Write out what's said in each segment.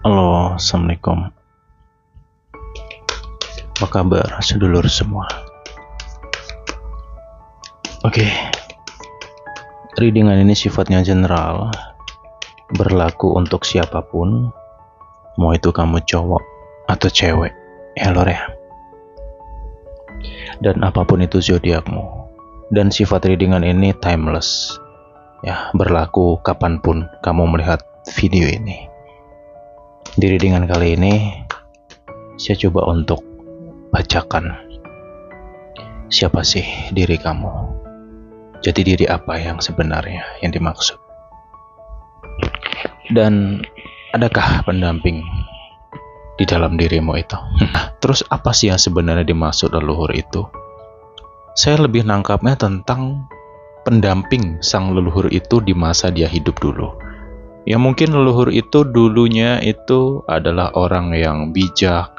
Halo, Assalamualaikum. Apa kabar sedulur semua? Oke, readingan ini sifatnya general, berlaku untuk siapapun, mau itu kamu cowok atau cewek, ya lor ya. Dan apapun itu zodiakmu. Dan sifat readingan ini timeless, ya, berlaku kapanpun kamu melihat video ini. Di readingan kali ini, saya coba untuk bacakan siapa sih diri kamu. Jadi diri apa yang sebenarnya yang dimaksud. Dan adakah pendamping di dalam dirimu itu? Terus apa sih yang sebenarnya dimaksud leluhur itu? Saya lebih nangkapnya tentang pendamping sang leluhur itu di masa dia hidup dulu. Ya mungkin leluhur itu dulunya itu adalah orang yang bijak,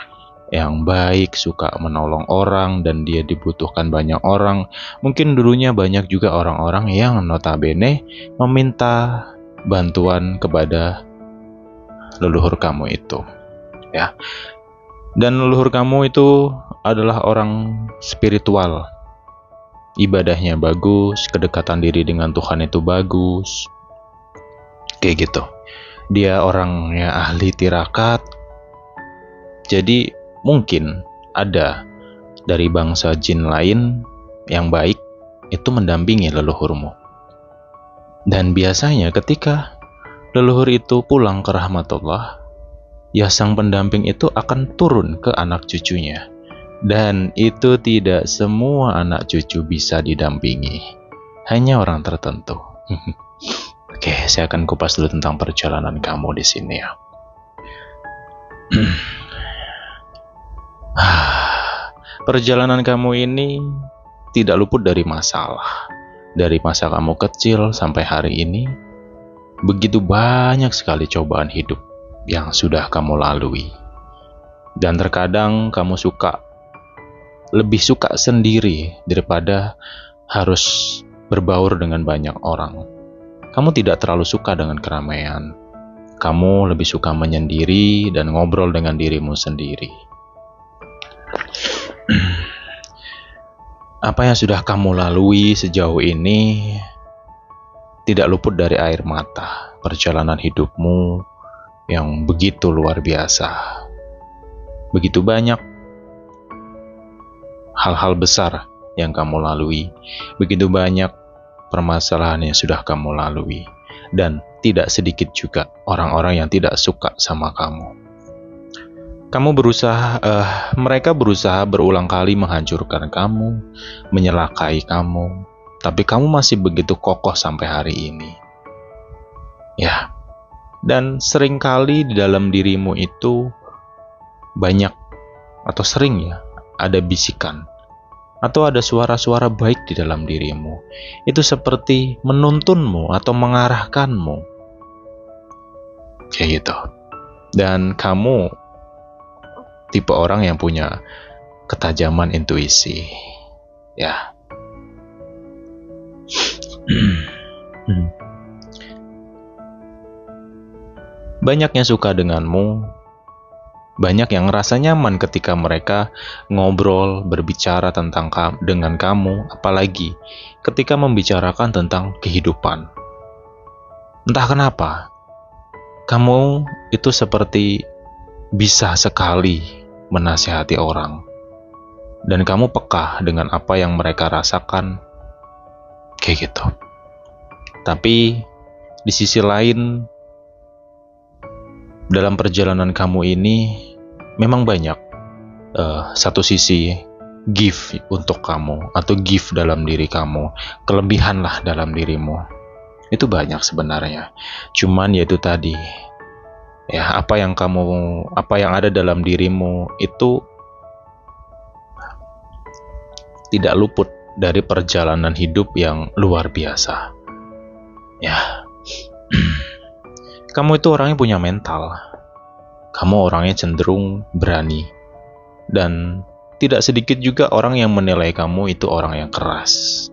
yang baik, suka menolong orang, dan dia dibutuhkan banyak orang. Mungkin dulunya banyak juga orang-orang yang notabene meminta bantuan kepada leluhur kamu itu, ya. Dan leluhur kamu itu adalah orang spiritual, ibadahnya bagus, kedekatan diri dengan Tuhan itu bagus, kayak gitu. Dia orangnya ahli tirakat. Jadi mungkin ada dari bangsa jin lain yang baik itu mendampingi leluhurmu. Dan biasanya ketika leluhur itu pulang ke rahmatullah, ya sang pendamping itu akan turun ke anak cucunya. Dan itu tidak semua anak cucu bisa didampingi, hanya orang tertentu. Oke, saya akan kupas dulu tentang perjalanan kamu di sini ya. Perjalanan kamu ini tidak luput dari masalah. Dari masa kamu kecil sampai hari ini, begitu banyak sekali cobaan hidup yang sudah kamu lalui. Dan terkadang kamu lebih suka sendiri daripada harus berbaur dengan banyak orang. Kamu tidak terlalu suka dengan keramaian. Kamu lebih suka menyendiri dan ngobrol dengan dirimu sendiri. Apa yang sudah kamu lalui sejauh ini tidak luput dari air mata. Perjalanan hidupmu yang begitu luar biasa. Begitu banyak hal-hal besar yang kamu lalui. Begitu banyak permasalahan yang sudah kamu lalui. Dan tidak sedikit juga orang-orang yang tidak suka sama kamu. Mereka berusaha berulang kali menghancurkan kamu, menyelakai kamu, tapi kamu masih begitu kokoh sampai hari ini. Ya, dan seringkali di dalam dirimu itu banyak atau sering ya ada bisikan atau ada suara-suara baik di dalam dirimu. Itu seperti menuntunmu atau mengarahkanmu. Kayak gitu. Dan kamu tipe orang yang punya ketajaman intuisi. Ya. Banyak yang suka denganmu. Banyak yang ngerasa nyaman ketika mereka ngobrol, berbicara dengan kamu, apalagi ketika membicarakan tentang kehidupan. Entah kenapa, kamu itu seperti bisa sekali menasihati orang. Dan kamu peka dengan apa yang mereka rasakan, kayak gitu. Tapi di sisi lain, dalam perjalanan kamu ini memang banyak satu sisi gift untuk kamu atau gift dalam diri kamu, kelebihan lah dalam dirimu. Itu banyak sebenarnya. Cuman yaitu tadi, ya apa yang ada dalam dirimu itu tidak luput dari perjalanan hidup yang luar biasa. Ya. Kamu itu orangnya punya mental. Kamu orangnya cenderung berani. Dan tidak sedikit juga orang yang menilai kamu itu orang yang keras.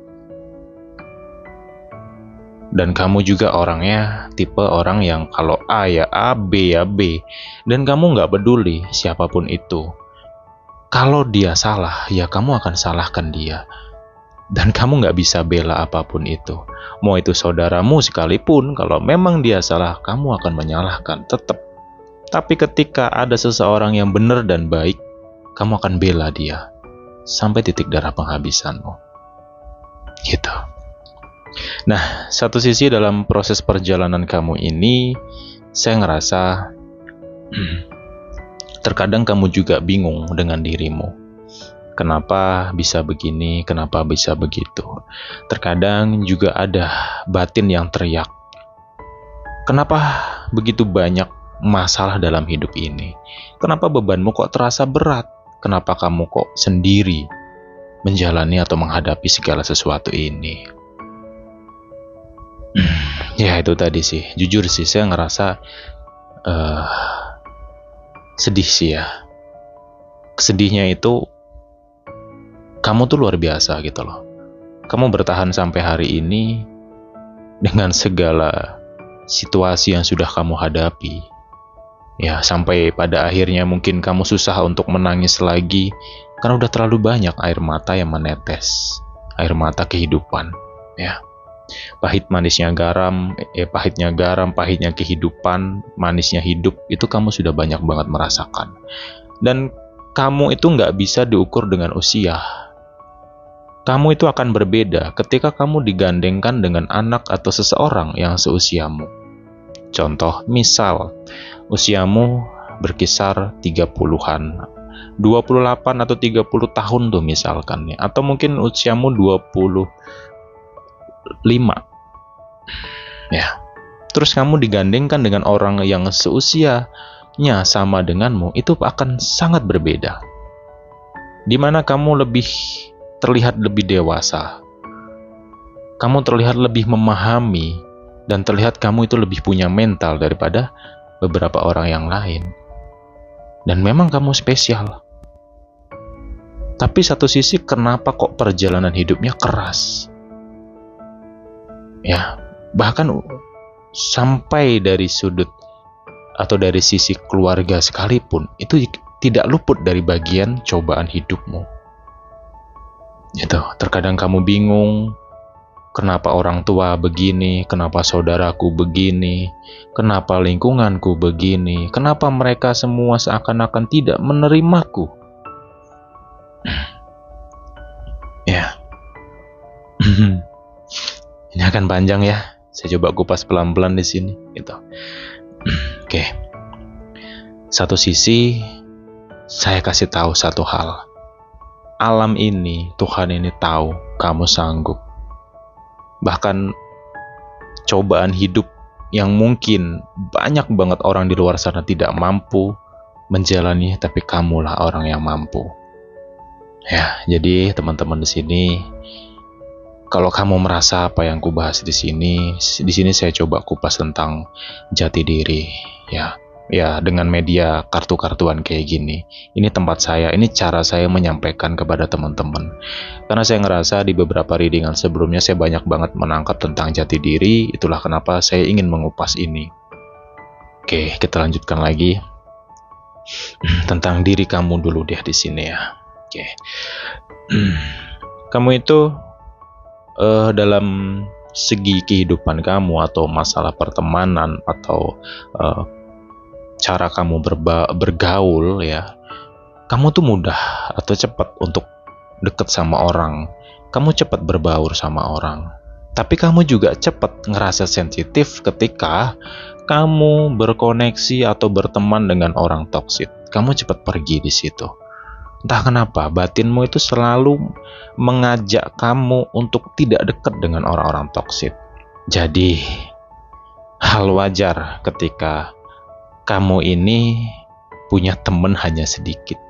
Dan kamu juga orangnya tipe orang yang kalau A ya A, B ya B. Dan kamu nggak peduli siapapun itu. Kalau dia salah, ya kamu akan salahkan dia. Dan kamu nggak bisa bela apapun itu. Mau itu saudaramu sekalipun, kalau memang dia salah, kamu akan menyalahkan tetap. Tapi ketika ada seseorang yang benar dan baik, kamu akan bela dia sampai titik darah penghabisanmu. Gitu. Nah, satu sisi dalam proses perjalanan kamu ini, saya ngerasa terkadang kamu juga bingung dengan dirimu. Kenapa bisa begini, kenapa bisa begitu. Terkadang juga ada batin yang teriak. Kenapa begitu banyak masalah dalam hidup ini? Kenapa bebanmu kok terasa berat? Kenapa kamu kok sendiri menjalani atau menghadapi segala sesuatu ini? Ya itu tadi sih, jujur sih saya ngerasa sedih sih ya. Sedihnya itu kamu tuh luar biasa gitu loh. Kamu bertahan sampai hari ini dengan segala situasi yang sudah kamu hadapi. Ya sampai pada akhirnya mungkin kamu susah untuk menangis lagi karena udah terlalu banyak air mata yang menetes. Air mata kehidupan, ya. Pahitnya garam, pahitnya kehidupan, manisnya hidup, itu kamu sudah banyak banget merasakan. Dan kamu itu nggak bisa diukur dengan usia. Kamu itu akan berbeda ketika kamu digandengkan dengan anak atau seseorang yang seusiamu. Contoh, misal, usiamu berkisar 30-an, 28 atau 30 tahun tuh misalkan ya. Atau mungkin usiamu 25. Ya. Terus kamu digandengkan dengan orang yang seusianya sama denganmu, itu akan sangat berbeda. Dimana kamu terlihat lebih dewasa. Kamu terlihat lebih memahami dan terlihat kamu itu lebih punya mental daripada beberapa orang yang lain. Dan memang kamu spesial. Tapi satu sisi kenapa kok perjalanan hidupnya keras? Ya, bahkan sampai dari sudut atau dari sisi keluarga sekalipun itu tidak luput dari bagian cobaan hidupmu. Gitu. Terkadang kamu bingung, kenapa orang tua begini, kenapa saudaraku begini, kenapa lingkunganku begini, kenapa mereka semua seakan-akan tidak menerimaku. Ya. Ini akan panjang ya. Saya coba kupas pelan-pelan di sini gitu. Oke. Satu sisi saya kasih tahu satu hal. Alam ini, Tuhan ini tahu kamu sanggup. Bahkan cobaan hidup yang mungkin banyak banget orang di luar sana tidak mampu menjalani, tapi kamulah orang yang mampu. Ya, jadi teman-teman di sini, kalau kamu merasa apa yang kubahas di sini saya coba kupas tentang jati diri, ya dengan media kartu-kartuan kayak gini. Ini tempat saya, ini cara saya menyampaikan kepada teman-teman. Karena saya ngerasa di beberapa readingan sebelumnya saya banyak banget menangkap tentang jati diri, itulah kenapa saya ingin mengupas ini. Oke, kita lanjutkan lagi tentang diri kamu dulu deh di sini ya. Oke, kamu itu dalam segi kehidupan kamu atau masalah pertemanan atau cara kamu bergaul ya, kamu tuh mudah atau cepat untuk deket sama orang, kamu cepat berbaur sama orang, tapi kamu juga cepat ngerasa sensitif ketika kamu berkoneksi atau berteman dengan orang toksik. Kamu cepat pergi di situ. Entah kenapa batinmu itu selalu mengajak kamu untuk tidak dekat dengan orang-orang toksik. Jadi hal wajar ketika kamu ini punya teman hanya sedikit.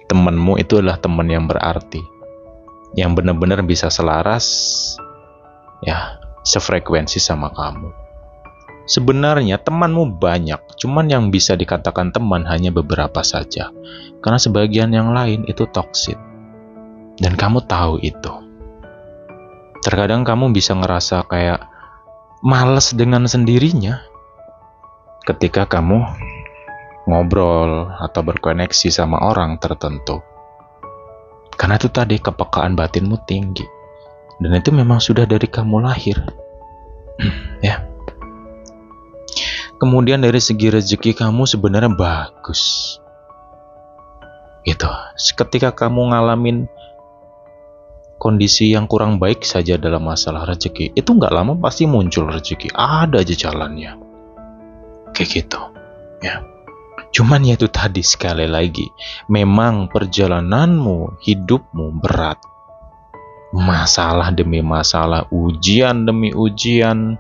Temanmu itu adalah teman yang berarti, yang benar-benar bisa selaras, ya, sefrekuensi sama kamu. Sebenarnya temanmu banyak, cuman yang bisa dikatakan teman hanya beberapa saja, karena sebagian yang lain itu toksik, dan kamu tahu itu. Terkadang kamu bisa ngerasa kayak males dengan sendirinya ketika kamu ngobrol atau berkoneksi sama orang tertentu. Karena itu tadi, kepekaan batinmu tinggi. Dan itu memang sudah dari kamu lahir. Ya. Kemudian dari segi rezeki kamu sebenarnya bagus. Gitu. Ketika kamu ngalamin kondisi yang kurang baik saja dalam masalah rezeki, itu nggak lama pasti muncul rezeki. Ada aja jalannya. Kayak gitu. Ya. Cuman ya itu tadi, sekali lagi, memang perjalananmu, hidupmu berat. Masalah demi masalah, ujian demi ujian,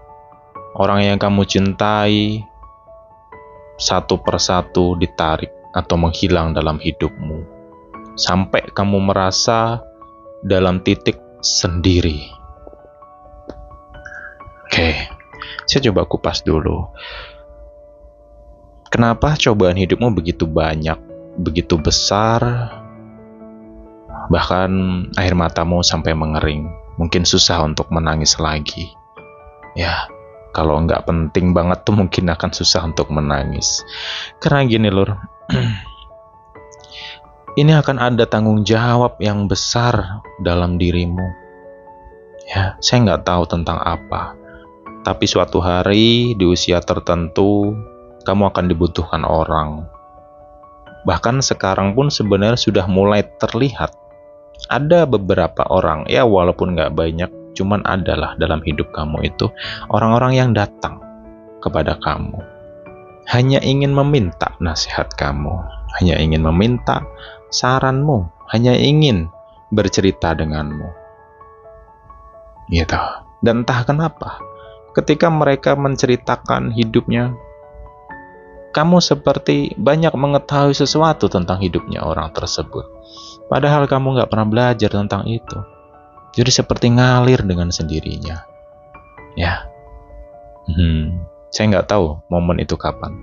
orang yang kamu cintai satu persatu ditarik atau menghilang dalam hidupmu, sampai kamu merasa dalam titik sendiri. Oke, saya coba kupas dulu. Kenapa cobaan hidupmu begitu banyak, begitu besar, bahkan air matamu sampai mengering, mungkin susah untuk menangis lagi. Ya, kalau nggak penting banget tuh mungkin akan susah untuk menangis. Karena gini lur, ini akan ada tanggung jawab yang besar dalam dirimu. Ya, saya nggak tahu tentang apa, tapi suatu hari di usia tertentu, kamu akan dibutuhkan orang. Bahkan sekarang pun sebenarnya sudah mulai terlihat. Ada beberapa orang, ya walaupun nggak banyak, cuman adalah dalam hidup kamu itu orang-orang yang datang kepada kamu. Hanya ingin meminta nasihat kamu, hanya ingin meminta saranmu, hanya ingin bercerita denganmu. Gitu. Dan entah kenapa, ketika mereka menceritakan hidupnya, kamu seperti banyak mengetahui sesuatu tentang hidupnya orang tersebut. Padahal kamu nggak pernah belajar tentang itu. Jadi seperti ngalir dengan sendirinya. Ya. Saya nggak tahu momen itu kapan.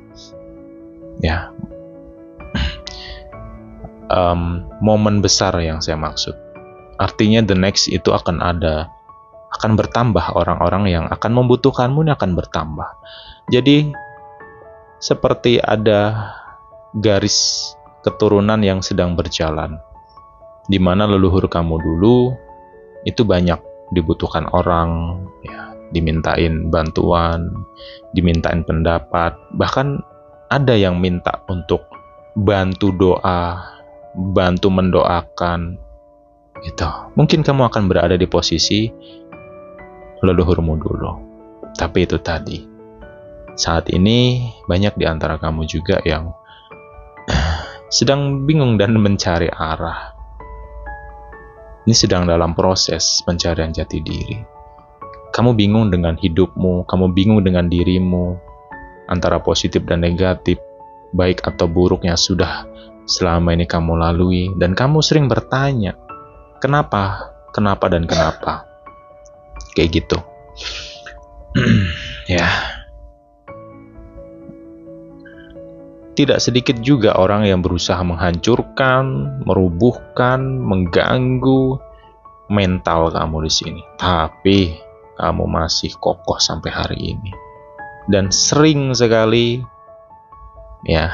Ya. Momen besar yang saya maksud. Artinya the next itu akan bertambah orang-orang yang akan membutuhkanmu, ini akan bertambah. Jadi seperti ada garis keturunan yang sedang berjalan, di mana leluhur kamu dulu itu banyak dibutuhkan orang, ya, dimintain bantuan, dimintain pendapat, bahkan ada yang minta untuk bantu doa, bantu mendoakan, gitu. Mungkin kamu akan berada di posisi leluhurmu dulu. Tapi itu tadi, saat ini banyak di antara kamu juga yang sedang bingung dan mencari arah. Ini sedang dalam proses pencarian jati diri. Kamu bingung dengan hidupmu, kamu bingung dengan dirimu, antara positif dan negatif, baik atau buruk yang sudah selama ini kamu lalui, dan kamu sering bertanya, kenapa, dan kenapa. Kayak gitu. Ya. Tidak sedikit juga orang yang berusaha menghancurkan, merubuhkan, mengganggu mental kamu di sini. Tapi kamu masih kokoh sampai hari ini. Dan sering sekali, ya,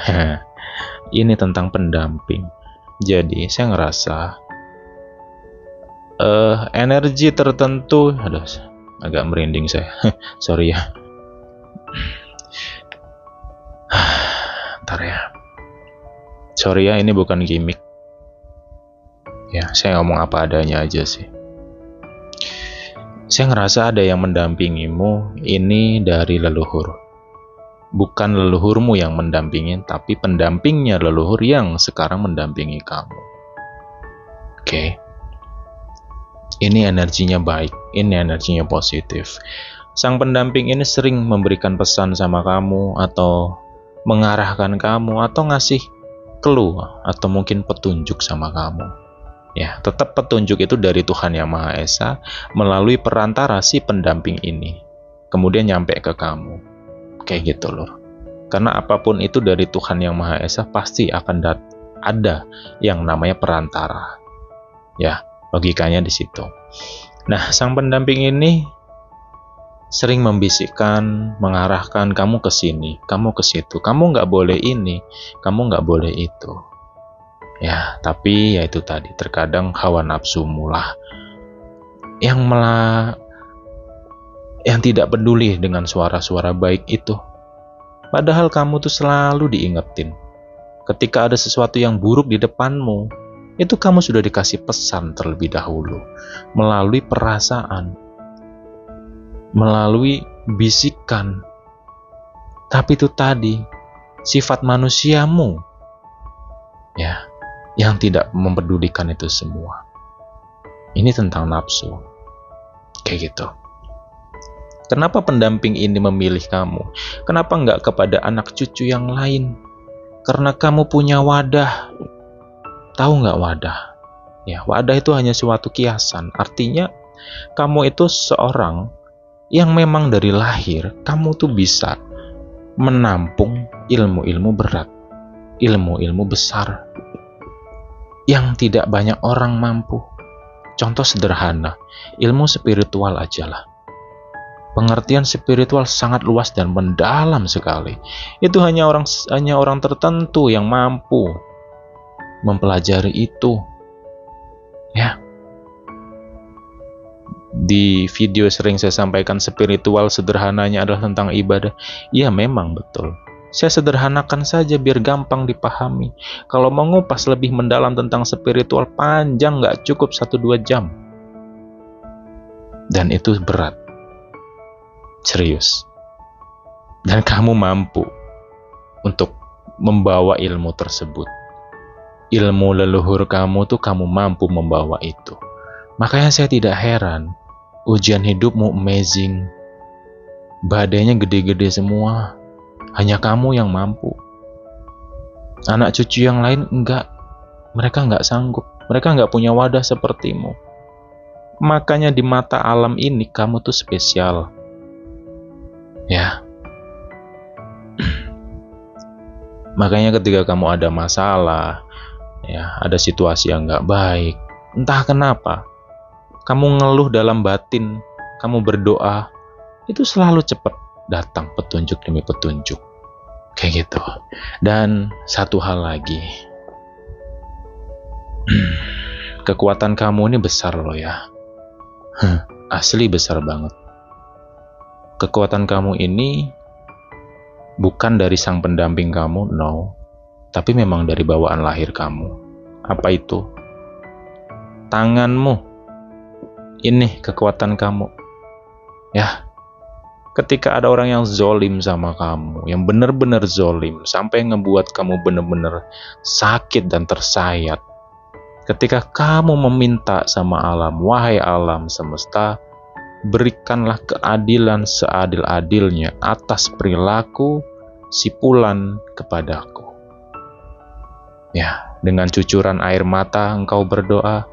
ini tentang pendamping. Jadi saya ngerasa energi tertentu, aduh, agak merinding saya. Sorry ya. Bentar ya. Sorry ya, ini bukan gimmick. Ya, saya ngomong apa adanya aja sih. Saya ngerasa ada yang mendampingimu ini dari leluhur. Bukan leluhurmu yang mendampingin, tapi pendampingnya leluhur yang sekarang mendampingi kamu. Oke. Ini energinya baik, ini energinya positif. Sang pendamping ini sering memberikan pesan sama kamu, atau mengarahkan kamu, atau ngasih clue, atau mungkin petunjuk sama kamu. Ya, tetap petunjuk itu dari Tuhan Yang Maha Esa melalui perantara si pendamping ini, kemudian nyampe ke kamu. Kayak gitu loh. Karena apapun itu dari Tuhan Yang Maha Esa pasti akan ada yang namanya perantara. Ya, logikanya di situ. Nah, sang pendamping ini sering membisikkan, mengarahkan kamu ke sini, kamu ke situ, kamu nggak boleh ini, kamu nggak boleh itu. Ya, tapi ya itu tadi, terkadang hawa nafsumu lah yang tidak peduli dengan suara-suara baik itu. Padahal kamu tuh selalu diingetin. Ketika ada sesuatu yang buruk di depanmu, itu kamu sudah dikasih pesan terlebih dahulu. Melalui perasaan, melalui bisikan. Tapi itu tadi, sifat manusiamu, ya, yang tidak mempedulikan itu semua. Ini tentang nafsu. Kayak gitu. Kenapa pendamping ini memilih kamu? Kenapa nggak kepada anak cucu yang lain? Karena kamu punya wadah. Tahu nggak wadah? Ya, wadah itu hanya suatu kiasan. Artinya, kamu itu seorang yang memang dari lahir, kamu tuh bisa menampung ilmu-ilmu berat, ilmu-ilmu besar, yang tidak banyak orang mampu. Contoh sederhana, ilmu spiritual ajalah. Pengertian spiritual sangat luas dan mendalam sekali. Itu hanya orang tertentu yang mampu mempelajari itu. Ya. Di video sering saya sampaikan spiritual sederhananya adalah tentang ibadah. Ya, memang betul. Saya sederhanakan saja biar gampang dipahami. Kalau mengupas lebih mendalam tentang spiritual panjang nggak cukup 1-2 jam. Dan itu berat. Serius. Dan kamu mampu untuk membawa ilmu tersebut. Ilmu leluhur kamu tuh kamu mampu membawa itu. Makanya saya tidak heran ujian hidupmu amazing. Badainya gede-gede semua. Hanya kamu yang mampu. Anak cucu yang lain enggak. Mereka enggak sanggup. Mereka enggak punya wadah sepertimu. Makanya di mata alam ini kamu tuh spesial. Ya. Makanya ketika kamu ada masalah, ya, ada situasi yang nggak baik, entah kenapa, kamu ngeluh dalam batin, kamu berdoa, itu selalu cepat datang petunjuk demi petunjuk, kayak gitu. Dan satu hal lagi, kekuatan kamu ini besar loh ya, asli besar banget. Kekuatan kamu ini bukan dari sang pendamping kamu, no. Tapi memang dari bawaan lahir kamu. Apa itu? Tanganmu. Ini kekuatan kamu. Ya. Ketika ada orang yang zolim sama kamu, yang benar-benar zolim, sampai ngebuat kamu benar-benar sakit dan tersayat. Ketika kamu meminta sama alam, wahai alam semesta, berikanlah keadilan seadil-adilnya atas perilaku si Fulan kepadaku. Ya, dengan cucuran air mata engkau berdoa.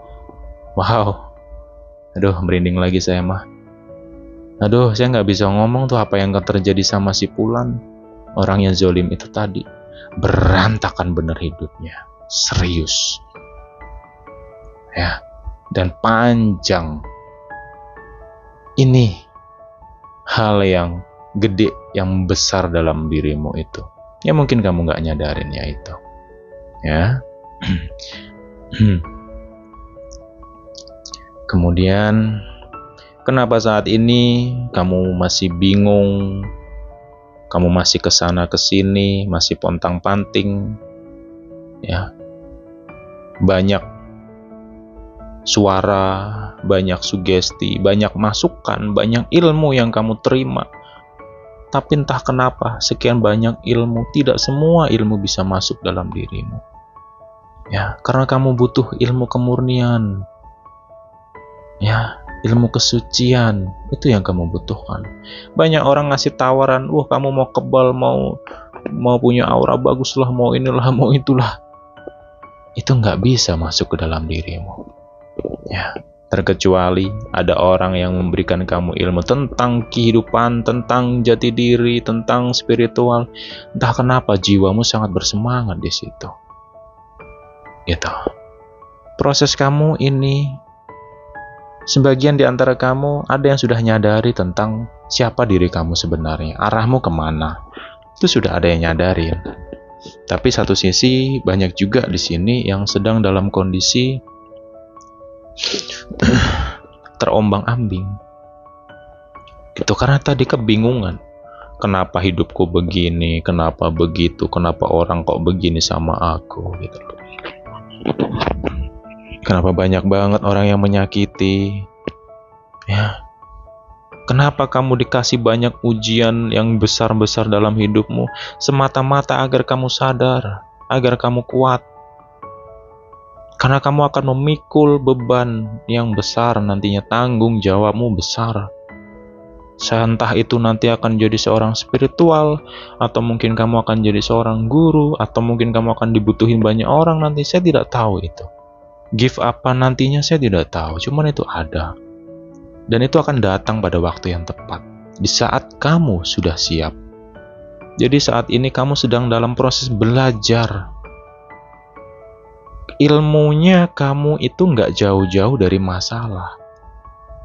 Wow, aduh merinding lagi saya mah. Aduh, saya nggak bisa ngomong tuh apa yang akan terjadi sama si Fulan, orang yang zolim itu tadi. Berantakan bener hidupnya, serius. Ya, dan panjang. Ini hal yang gede, yang besar dalam dirimu itu. Ya mungkin kamu gak nyadarin ya itu. Ya. Kemudian, kenapa saat ini kamu masih bingung, kamu masih kesana kesini, masih pontang-panting, ya. Banyak suara, banyak sugesti, banyak masukan, banyak ilmu yang kamu terima. Tapi entah kenapa, sekian banyak ilmu, tidak semua ilmu bisa masuk dalam dirimu. Ya, karena kamu butuh ilmu kemurnian. Ya, ilmu kesucian, itu yang kamu butuhkan. Banyak orang ngasih tawaran, wah kamu mau kebal, mau punya aura bagus lah, mau inilah, mau itulah. Itu nggak bisa masuk ke dalam dirimu. Ya, terkecuali ada orang yang memberikan kamu ilmu tentang kehidupan, tentang jati diri, tentang spiritual. Entah kenapa jiwamu sangat bersemangat di situ. Gitu. Proses kamu ini Sebagian di antara kamu ada yang sudah nyadari tentang siapa diri kamu sebenarnya, arahmu kemana. Itu sudah ada yang nyadarin. Tapi satu sisi banyak juga di sini yang sedang dalam kondisi terombang-ambing. Itu karena tadi kebingungan. Kenapa hidupku begini, kenapa begitu, kenapa orang kok begini sama aku gitu loh. Kenapa banyak banget orang yang menyakiti? Ya. Kenapa kamu dikasih banyak ujian yang besar-besar dalam hidupmu? Semata-mata agar kamu sadar, agar kamu kuat. Karena kamu akan memikul beban yang besar nantinya, tanggung jawabmu besar. Entah itu nanti akan jadi seorang spiritual, atau mungkin kamu akan jadi seorang guru, atau mungkin kamu akan dibutuhin banyak orang nanti, saya tidak tahu itu. Give apa nantinya saya tidak tahu, cuman itu ada. Dan itu akan datang pada waktu yang tepat, di saat kamu sudah siap. Jadi saat ini kamu sedang dalam proses belajar. Ilmunya kamu itu nggak jauh-jauh dari masalah.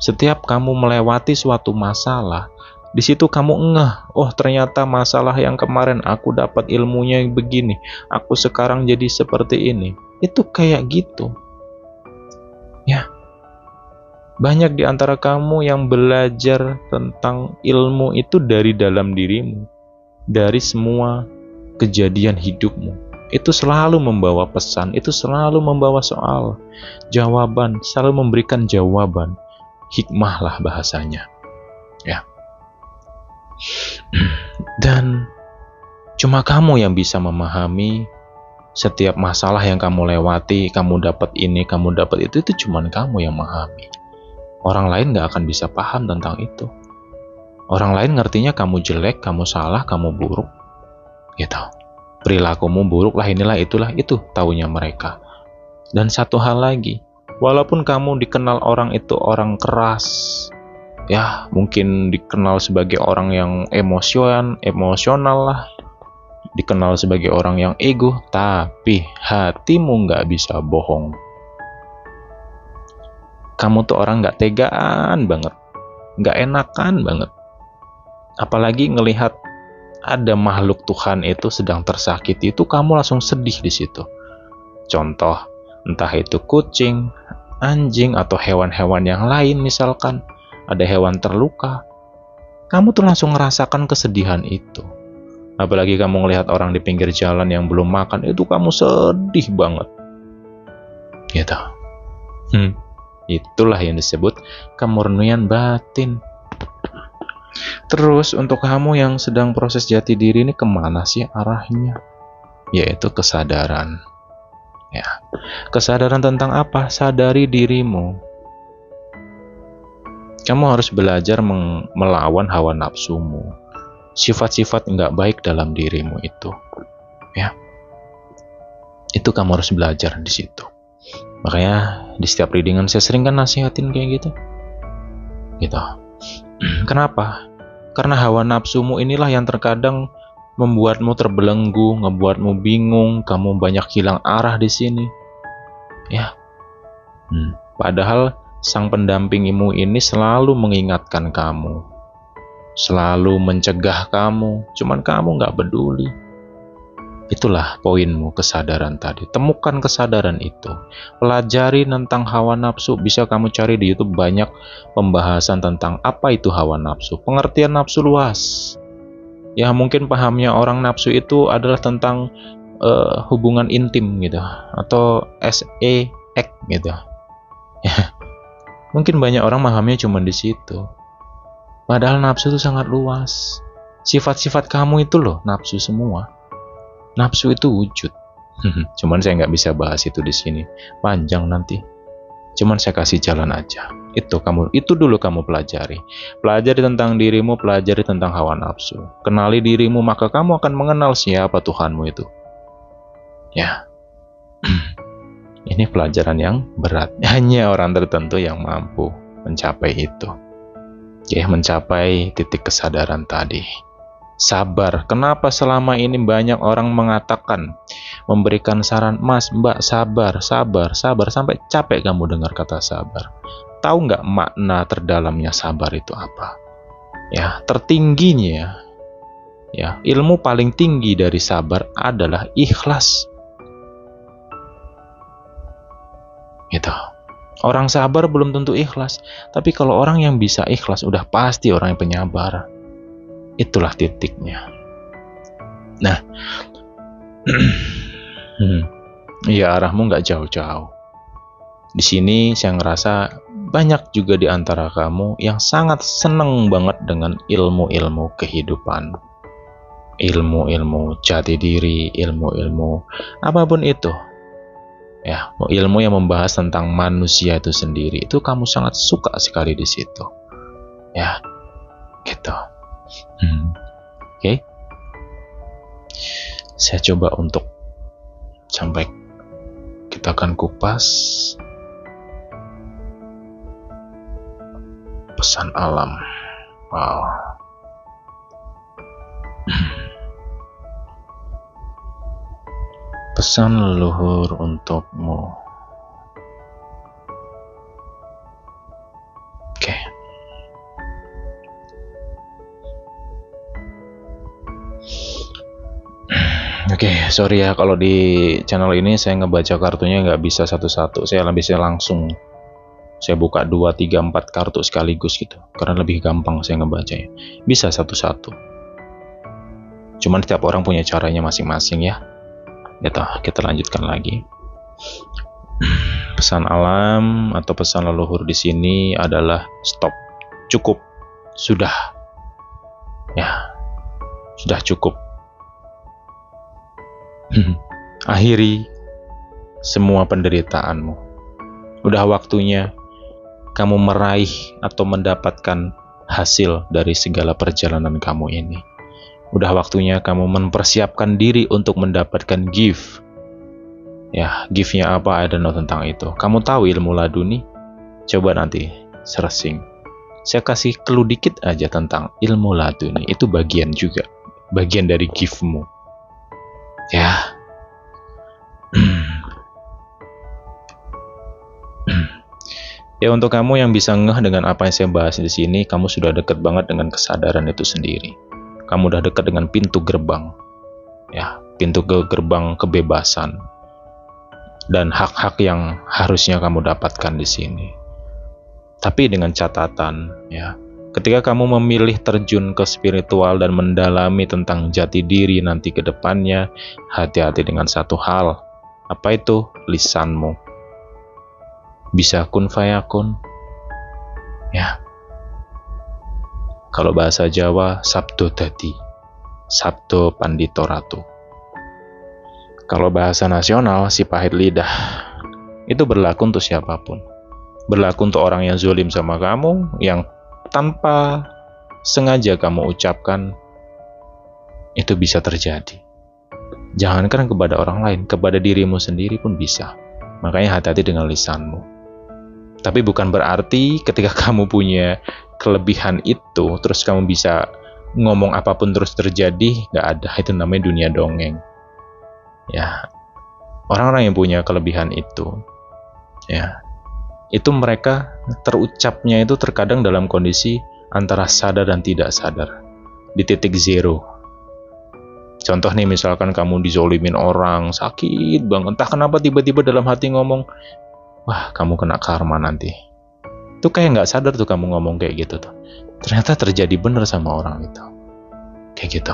Setiap kamu melewati suatu masalah, di situ kamu ngeh, oh ternyata masalah yang kemarin aku dapat ilmunya begini, aku sekarang jadi seperti ini. Itu kayak gitu. Ya. Banyak di antara kamu yang belajar tentang ilmu itu dari dalam dirimu, dari semua kejadian hidupmu. Itu selalu membawa pesan, itu selalu membawa soal, jawaban, selalu memberikan jawaban. Hikmah lah bahasanya, ya. Dan cuma kamu yang bisa memahami setiap masalah yang kamu lewati, kamu dapat ini, kamu dapat itu cuman kamu yang memahami. Orang lain gak akan bisa paham tentang itu. Orang lain ngertinya kamu jelek, kamu salah, kamu buruk, gitu. Perilakumu buruk lah, inilah itulah, itu taunya mereka. Dan satu hal lagi, walaupun kamu dikenal orang itu orang keras, ya mungkin dikenal sebagai orang yang emosional lah, dikenal sebagai orang yang ego, tapi hatimu nggak bisa bohong. Kamu tuh orang nggak tegaan banget, nggak enakan banget. Apalagi ngelihat ada makhluk Tuhan itu sedang tersakiti, itu kamu langsung sedih di situ. Contoh, entah itu kucing, anjing, atau hewan-hewan yang lain misalkan, ada hewan terluka, kamu tuh langsung merasakan kesedihan itu. Apalagi kamu ngelihat orang di pinggir jalan yang belum makan, itu kamu sedih banget. Gitu. Itulah yang disebut kemurnian batin. Terus untuk kamu yang sedang proses jati diri ini kemana sih arahnya? Yaitu kesadaran. Ya, kesadaran tentang apa? Sadari dirimu. Kamu harus belajar melawan hawa nafsumu, sifat-sifat nggak baik dalam dirimu itu. Ya, itu kamu harus belajar di situ. Makanya di setiap readingan saya sering kan nasihatin kayak gitu. Kenapa? Karena hawa nafsumu inilah yang terkadang membuatmu terbelenggu, ngebuatmu bingung, kamu banyak hilang arah di sini. Ya. Padahal sang pendampingmu ini selalu mengingatkan kamu, selalu mencegah kamu, cuman kamu nggak peduli. Itulah poinmu, kesadaran tadi. Temukan kesadaran itu. Pelajari tentang hawa nafsu. Bisa kamu cari di YouTube banyak pembahasan tentang apa itu hawa nafsu. Pengertian nafsu luas. Ya mungkin pahamnya orang nafsu itu adalah tentang hubungan intim gitu, atau sex gitu. Ya. Mungkin banyak orang pahamnya cuma di situ. Padahal nafsu itu sangat luas. Sifat-sifat kamu itu loh nafsu semua. Nafsu itu wujud. Cuman saya nggak bisa bahas itu di sini, panjang nanti. Cuman saya kasih jalan aja. Itu dulu kamu pelajari. Pelajari tentang dirimu, pelajari tentang hawa nafsu. Kenali dirimu, maka kamu akan mengenal siapa Tuhanmu itu. Ya. Ini pelajaran yang berat. Hanya orang tertentu yang mampu mencapai itu. Ya, mencapai titik kesadaran tadi. Sabar. Kenapa selama ini banyak orang mengatakan, memberikan saran, Mas, Mbak, sabar, sampai capek kamu dengar kata sabar. tahu nggak makna terdalamnya sabar itu apa? Ya, tertingginya, ya, ilmu paling tinggi dari sabar adalah ikhlas. Gitu. Orang sabar belum tentu ikhlas, tapi kalau orang yang bisa ikhlas udah pasti orang yang penyabar. Itulah titiknya. Nah, ya arahmu nggak jauh-jauh. Di sini saya ngerasa banyak juga di antara kamu yang sangat seneng banget dengan ilmu-ilmu kehidupan, ilmu-ilmu jati diri, ilmu-ilmu apapun itu. Ya, ilmu yang membahas tentang manusia itu sendiri, itu kamu sangat suka sekali di situ. Ya, gitu. Oke. Saya coba untuk sampai kita akan kupas pesan alam. Wow. Pesan leluhur untukmu. Oke. Oke, sorry ya kalau di channel ini saya ngebaca kartunya nggak bisa satu-satu. Saya bisa langsung saya buka 2, 3, 4 kartu sekaligus gitu. Karena lebih gampang saya ngebacanya. Bisa satu-satu. Cuman setiap orang punya caranya masing-masing ya. Gitu, kita lanjutkan lagi. Pesan alam atau pesan leluhur di sini adalah stop, cukup, sudah, ya, sudah cukup. Akhiri semua penderitaanmu. Udah waktunya kamu meraih atau mendapatkan hasil dari segala perjalanan kamu ini. Udah waktunya kamu mempersiapkan diri untuk mendapatkan gift. Ya, gift-nya apa? I don't know tentang itu. Kamu tahu ilmu laduni? Coba nanti searching. Saya kasih clue dikit aja tentang ilmu laduni. Itu bagian juga. Bagian dari gift-mu. Ya. Ya, untuk kamu yang bisa ngeh dengan apa yang saya bahas di sini, kamu sudah dekat banget dengan kesadaran itu sendiri. Kamu udah dekat dengan pintu gerbang, ya, pintu gerbang kebebasan dan hak-hak yang harusnya kamu dapatkan di sini. Tapi dengan catatan, ya, ketika kamu memilih terjun ke spiritual dan mendalami tentang jati diri nanti ke depannya, hati-hati dengan satu hal. Apa itu? Lisanmu. Bisa kun fayakun, ya. Kalau bahasa Jawa, sabdo dadi, sabdo pandito ratu. Kalau bahasa nasional, si pahit lidah. Itu berlaku untuk siapapun. Berlaku untuk orang yang zalim sama kamu, yang tanpa sengaja kamu ucapkan, itu bisa terjadi. Jangankan kepada orang lain, kepada dirimu sendiri pun bisa. Makanya hati-hati dengan lisanmu. Tapi bukan berarti ketika kamu punya kelebihan itu, terus kamu bisa ngomong apapun terus terjadi, nggak ada. Itu namanya dunia dongeng. Ya, orang-orang yang punya kelebihan itu, ya, itu mereka terucapnya itu terkadang dalam kondisi antara sadar dan tidak sadar, di titik zero. Contoh nih, misalkan kamu dizolimin orang, sakit banget, entah kenapa tiba-tiba dalam hati ngomong, wah, kamu kena karma nanti. Itu kayak nggak sadar tuh kamu ngomong kayak gitu tuh. Ternyata terjadi bener sama orang itu. Kayak gitu,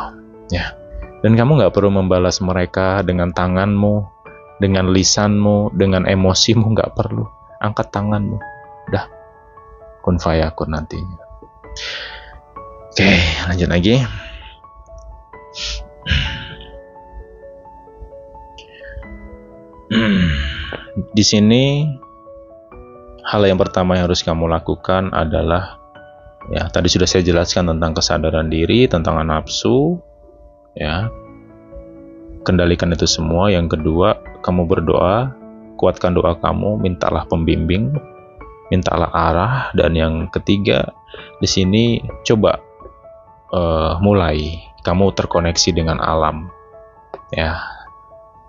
ya. Dan kamu nggak perlu membalas mereka dengan tanganmu, dengan lisanmu, dengan emosimu, nggak perlu. Angkat tanganmu, udah, kun fayakun nantinya. Oke, lanjut lagi. Di sini hal yang pertama yang harus kamu lakukan adalah, ya, tadi sudah saya jelaskan tentang kesadaran diri, tentang nafsu, ya, kendalikan itu semua. Yang kedua, kamu berdoa, kuatkan doa kamu, mintalah pembimbing, mintalah arah. Dan yang ketiga, di sini coba mulai kamu terkoneksi dengan alam, ya.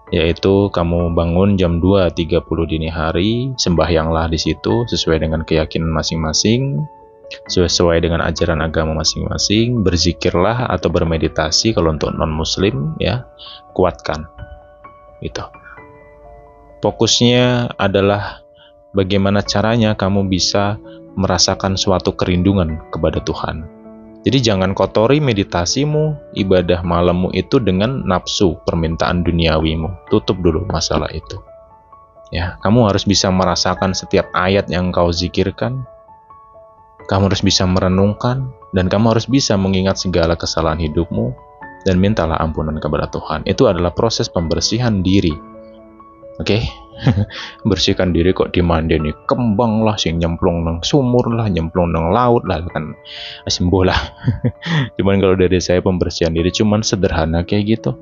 yaitu kamu bangun jam 2.30 dini hari, sembahyanglah di situ sesuai dengan keyakinan masing-masing, sesuai dengan ajaran agama masing-masing, berzikirlah atau bermeditasi kalau untuk non-muslim ya, kuatkan. Gitu. Fokusnya adalah bagaimana caranya kamu bisa merasakan suatu kerindungan kepada Tuhan. Jadi jangan kotori meditasimu, ibadah malammu itu dengan nafsu, permintaan duniawimu. Tutup dulu masalah itu. Ya, kamu harus bisa merasakan setiap ayat yang kau zikirkan. Kamu harus bisa merenungkan, dan kamu harus bisa mengingat segala kesalahan hidupmu, dan mintalah ampunan kepada Tuhan. Itu adalah proses pembersihan diri. Oke? Bersihkan diri kok dimandeni kembang lah, sing nyemplung nang sumur lah, nyemplung nang laut lah, kan sembuh lah. Cuman kalau dari saya pembersihan diri cuman sederhana kayak gitu.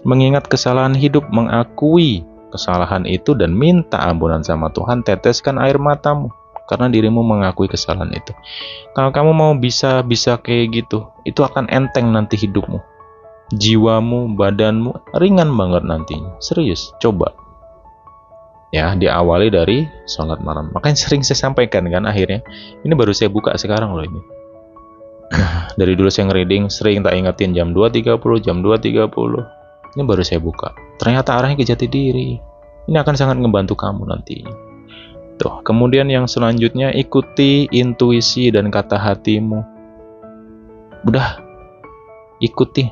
Mengingat kesalahan hidup, mengakui kesalahan itu dan minta ampunan sama Tuhan, teteskan air matamu karena dirimu mengakui kesalahan itu. Kalau kamu mau bisa kayak gitu, itu akan enteng nanti hidupmu. Jiwamu, badanmu ringan banget nantinya. Serius, coba. Ya, diawali dari sholat malam. Makanya sering saya sampaikan kan akhirnya. Ini baru saya buka sekarang loh ini. Dari dulu saya ngereading, sering tak ingetin jam 2.30, jam 2.30. Ini baru saya buka. Ternyata arahnya ke jati diri. Ini akan sangat ngebantu kamu nanti. Tuh, kemudian yang selanjutnya, ikuti intuisi dan kata hatimu. Udah, ikuti.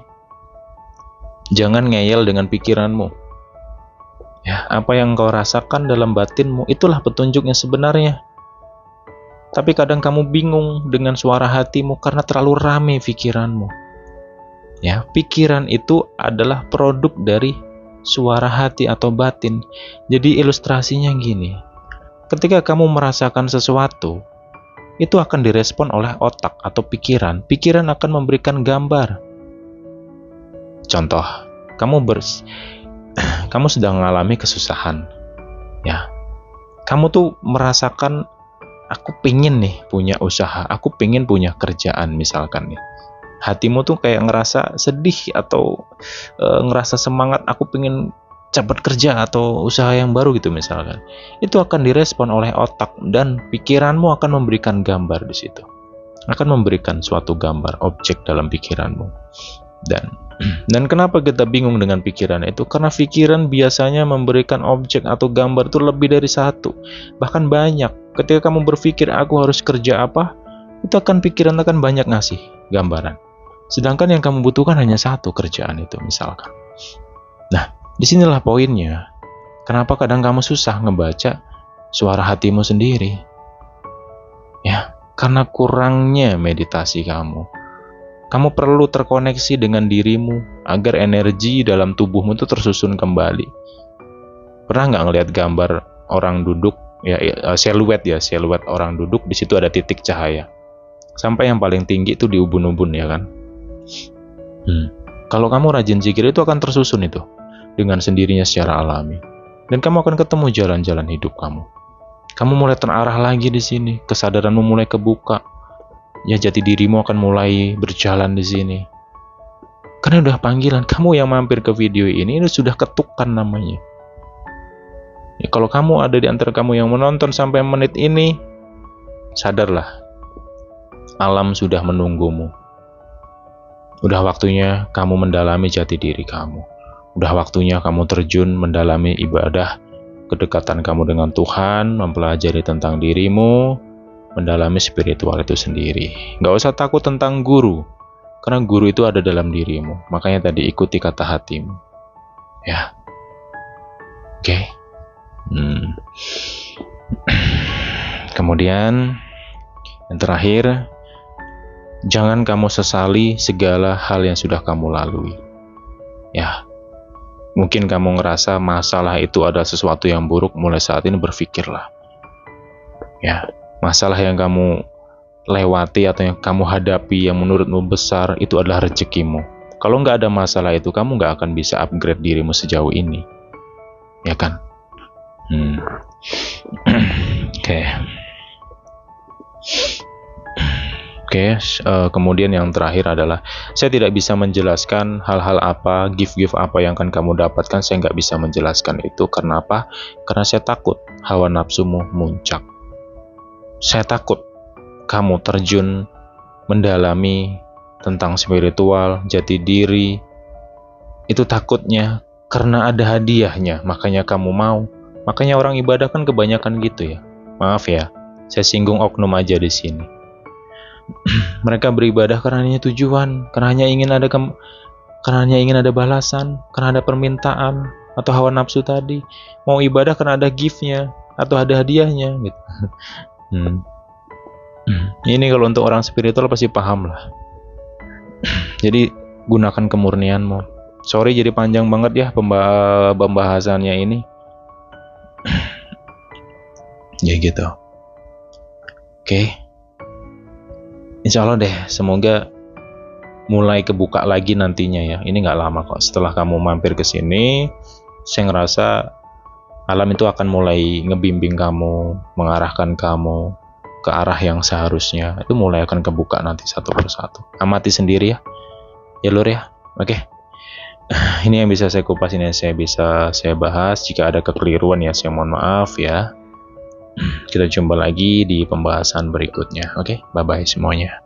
Jangan ngeyel dengan pikiranmu. Ya, apa yang kau rasakan dalam batinmu, itulah petunjuknya sebenarnya. Tapi kadang kamu bingung dengan suara hatimu karena terlalu rame pikiranmu. Ya, pikiran itu adalah produk dari suara hati atau batin. Jadi ilustrasinya gini. Ketika kamu merasakan sesuatu, itu akan direspon oleh otak atau pikiran. Pikiran akan memberikan gambar. Contoh, kamu sedang mengalami kesusahan, ya. Kamu tuh merasakan, aku pengen nih punya usaha, aku pengen punya kerjaan misalkan nih. Hatimu tuh kayak ngerasa sedih atau ngerasa semangat, aku pengen cepat kerja atau usaha yang baru gitu misalkan. Itu akan direspon oleh otak dan pikiranmu akan memberikan gambar di situ. Akan memberikan suatu gambar, objek dalam pikiranmu. Dan kenapa kita bingung dengan pikiran itu? Karena pikiran biasanya memberikan objek atau gambar itu lebih dari satu, bahkan banyak. Ketika kamu berpikir aku harus kerja apa, itu pikiran akan banyak ngasih gambaran. Sedangkan yang kamu butuhkan hanya satu kerjaan itu misalkan. Nah, disinilah poinnya. Kenapa kadang kamu susah ngebaca suara hatimu sendiri? Ya, karena kurangnya meditasi kamu. Kamu perlu terkoneksi dengan dirimu agar energi dalam tubuhmu itu tersusun kembali. Pernah nggak ngelihat gambar orang duduk, ya siluet orang duduk, di situ ada titik cahaya. Sampai yang paling tinggi itu di ubun-ubun ya kan. Kalau kamu rajin zikir itu akan tersusun itu dengan sendirinya secara alami. Dan kamu akan ketemu jalan-jalan hidup kamu. Kamu mulai terarah lagi di sini, kesadaranmu mulai kebuka. Ya, jati dirimu akan mulai berjalan di sini. Karena udah panggilan, kamu yang mampir ke video ini sudah ketukan namanya. Ya, kalau kamu ada di antara kamu yang menonton sampai menit ini, sadarlah, alam sudah menunggumu. Udah waktunya kamu mendalami jati diri kamu. Udah waktunya kamu terjun mendalami ibadah, kedekatan kamu dengan Tuhan, mempelajari tentang dirimu, mendalami spiritual itu sendiri. Gak usah takut tentang guru, karena guru itu ada dalam dirimu. Makanya tadi ikuti kata hatimu. Ya, oke. Kemudian yang terakhir, jangan kamu sesali segala hal yang sudah kamu lalui. Ya, mungkin kamu ngerasa masalah itu ada sesuatu yang buruk. Mulai saat ini berpikirlah, ya, masalah yang kamu lewati atau yang kamu hadapi yang menurutmu besar itu adalah rezekimu. Kalau nggak ada masalah itu, kamu nggak akan bisa upgrade dirimu sejauh ini, ya kan? Oke. Oke, kemudian yang terakhir adalah saya tidak bisa menjelaskan hal-hal apa, gift-gift apa yang akan kamu dapatkan. Saya nggak bisa menjelaskan itu. Karena apa? Karena saya takut hawa nafsumu muncak. Saya takut kamu terjun mendalami tentang spiritual, jati diri. Itu takutnya karena ada hadiahnya, makanya kamu mau. Makanya orang ibadah kan kebanyakan gitu ya. Maaf ya, saya singgung oknum aja di sini. Mereka beribadah karena hanya tujuan, karena hanya ingin ada balasan, karena ada permintaan atau hawa nafsu tadi. Mau ibadah karena ada gift-nya atau ada hadiahnya gitu. Ini kalau untuk orang spiritual pasti paham lah. Jadi gunakan kemurnianmu. Sorry jadi panjang banget ya pembahasannya ini. Ya gitu. Oke. Insya Allah deh, semoga mulai kebuka lagi nantinya ya. Ini nggak lama kok. Setelah kamu mampir ke sini, saya ngerasa alam itu akan mulai ngebimbing kamu, mengarahkan kamu ke arah yang seharusnya. Itu mulai akan kebuka nanti satu persatu. Amati sendiri ya, ya Lur ya. Oke. Ini yang bisa saya kupas, ini yang bisa saya bahas. Jika ada kekeliruan ya saya mohon maaf ya. Kita jumpa lagi di pembahasan berikutnya. Oke, bye-bye semuanya.